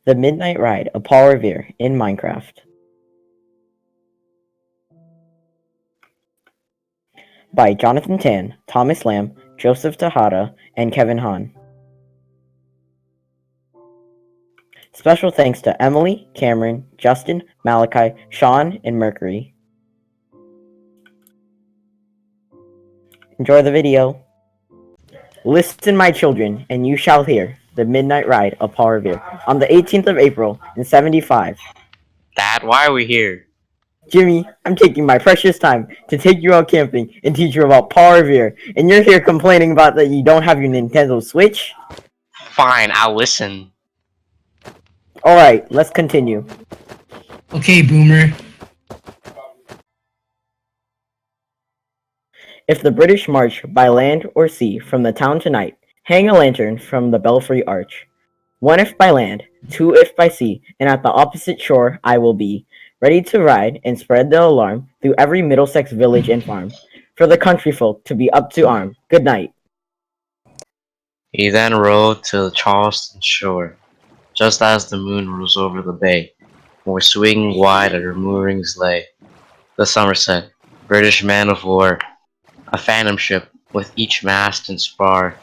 The Midnight Ride of Paul Revere in Minecraft by Jonathan Tan, Thomas Lamb, Joseph Tejada, and Kevin Hahn. Special thanks to Emily, Cameron, Justin, Malachi, Sean, and Mercury. Enjoy the video. Listen, my children, and you shall hear the Midnight Ride of Paul Revere on the 18th of April in 75. Dad, why are we here? Jimmy, I'm taking my precious time to take you out camping and teach you about Paul Revere, and you're here complaining about that you don't have your Nintendo Switch? Fine, I'll listen. Alright, let's continue. Okay, Boomer. If the British march by land or sea from the town tonight, hang a lantern from the belfry arch. 1 if by land, 2 if by sea, and at the opposite shore I will be, ready to ride and spread the alarm through every Middlesex village and farm, for the country folk to be up to arm. Good night. He then rowed to the Charleston shore, just as the moon rose over the bay, where swinging wide at her moorings lay the Somerset, British man of war, a phantom ship with each mast and spar,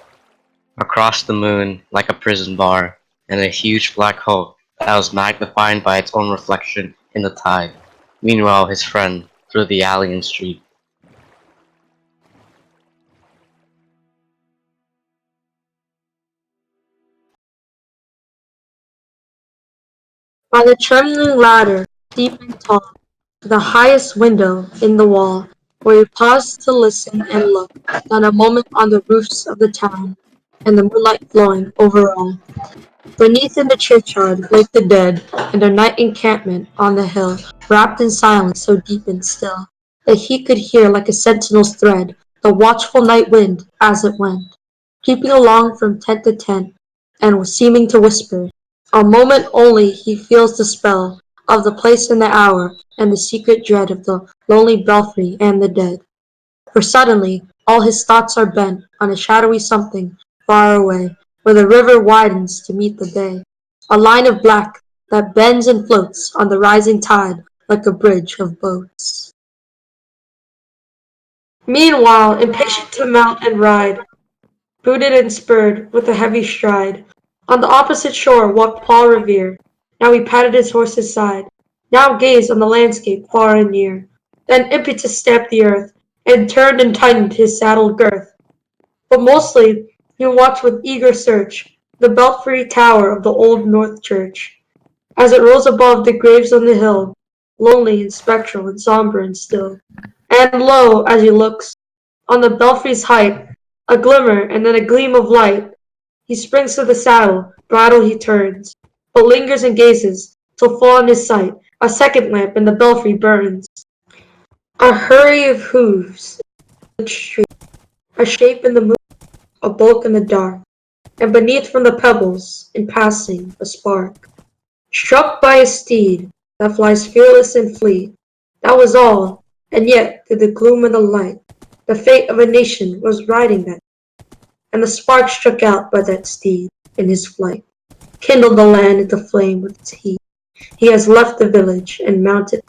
across the moon like a prison bar, and a huge black hulk that was magnified by its own reflection in the tide. Meanwhile, his friend through the alley and street. By the trembling ladder, deep and tall, to the highest window in the wall, where we paused to listen and look, down a moment on the roofs of the town, and the moonlight flowing over all. Beneath in the churchyard lay the dead, and their night encampment on the hill, wrapped in silence so deep and still, that he could hear like a sentinel's tread, the watchful night wind as it went, creeping along from tent to tent, and seeming to whisper. A moment only he feels the spell of the place and the hour, and the secret dread of the lonely belfry and the dead. For suddenly all his thoughts are bent on a shadowy something far away, where the river widens to meet the bay, a line of black that bends and floats on the rising tide like a bridge of boats. Meanwhile, impatient to mount and ride, booted and spurred, with a heavy stride, on the opposite shore walked Paul Revere. Now he patted his horse's side, now gazed on the landscape far and near, then impetus stamped the earth, and turned and tightened his saddle girth. But mostly he watched with eager search the belfry tower of the old North Church, as it rose above the graves on the hill, lonely and spectral and sombre and still. And lo, as he looks, on the belfry's height, a glimmer and then a gleam of light. He springs to the saddle, bridle he turns, but lingers and gazes, till full on his sight a second lamp in the belfry burns. A hurry of hoofs in the street, a shape in the moon, a bulk in the dark, and beneath from the pebbles, in passing, a spark. Struck by a steed that flies fearless and fleet, that was all, and yet through the gloom and the light, the fate of a nation was riding that, and the spark struck out by that steed in his flight, kindled the land into flame with its heat. He has left the village and mounted,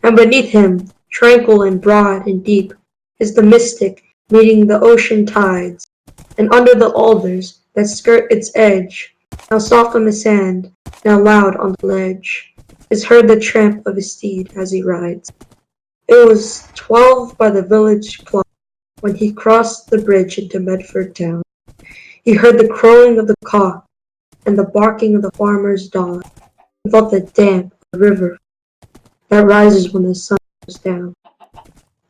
and beneath him, tranquil and broad and deep, is the mystic meeting the ocean tides, and under the alders that skirt its edge, now soft on the sand, now loud on the ledge, is heard the tramp of his steed as he rides. It was 12 by the village clock when he crossed the bridge into Medford town. He heard the crowing of the cock and the barking of the farmer's dog, and felt the damp of the river that rises when the sun goes down.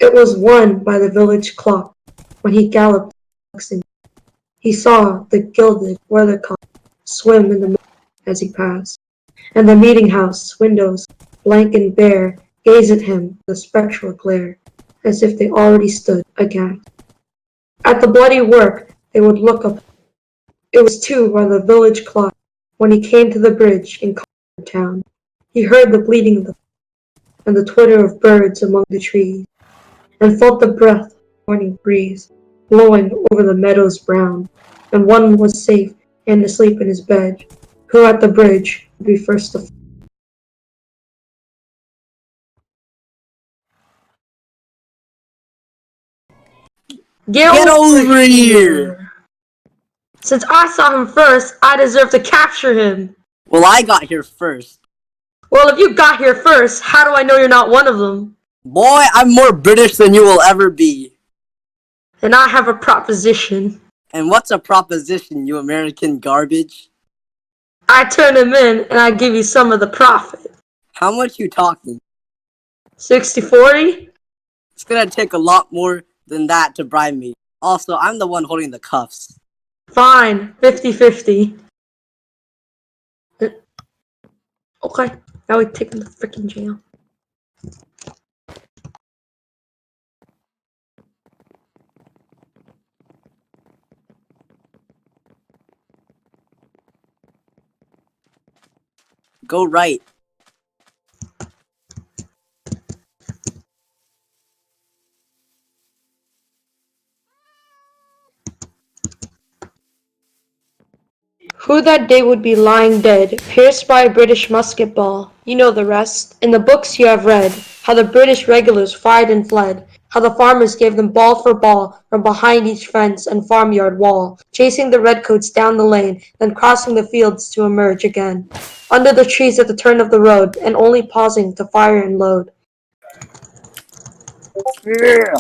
It was 1 by the village clock when he galloped to Lexington. He saw the gilded weathercock swim in the moon as he passed, and the meeting-house windows, blank and bare, gaze at him with a spectral glare, as if they already stood aghast. At the bloody work they would look up. It was 2 by the village clock when he came to the bridge in Concord town. He heard the bleating of the and the twitter of birds among the trees, and felt the breath of the morning breeze blowing over the meadows brown, and one was safe and asleep in his bed, Who at the bridge would be first to Get over here! Since I saw him first, I deserve to capture him. Well, I got here first. Well, if you got here first, how do I know you're not one of them? Boy, I'm more British than you will ever be. And I have a proposition. And what's a proposition, you American garbage? I turn him in and I give you some of the profit. How much you talking? 60-40? It's gonna take a lot more than that to bribe me. Also, I'm the one holding the cuffs. Fine, 50-50. Okay, now we take him to freaking jail. Go right. Who that day would be lying dead, pierced by a British musket ball? You know the rest. In the books you have read, how the British regulars fired and fled, how the farmers gave them ball for ball from behind each fence and farmyard wall, chasing the redcoats down the lane, then crossing the fields to emerge again, under the trees at the turn of the road, and only pausing to fire and load. Yeah.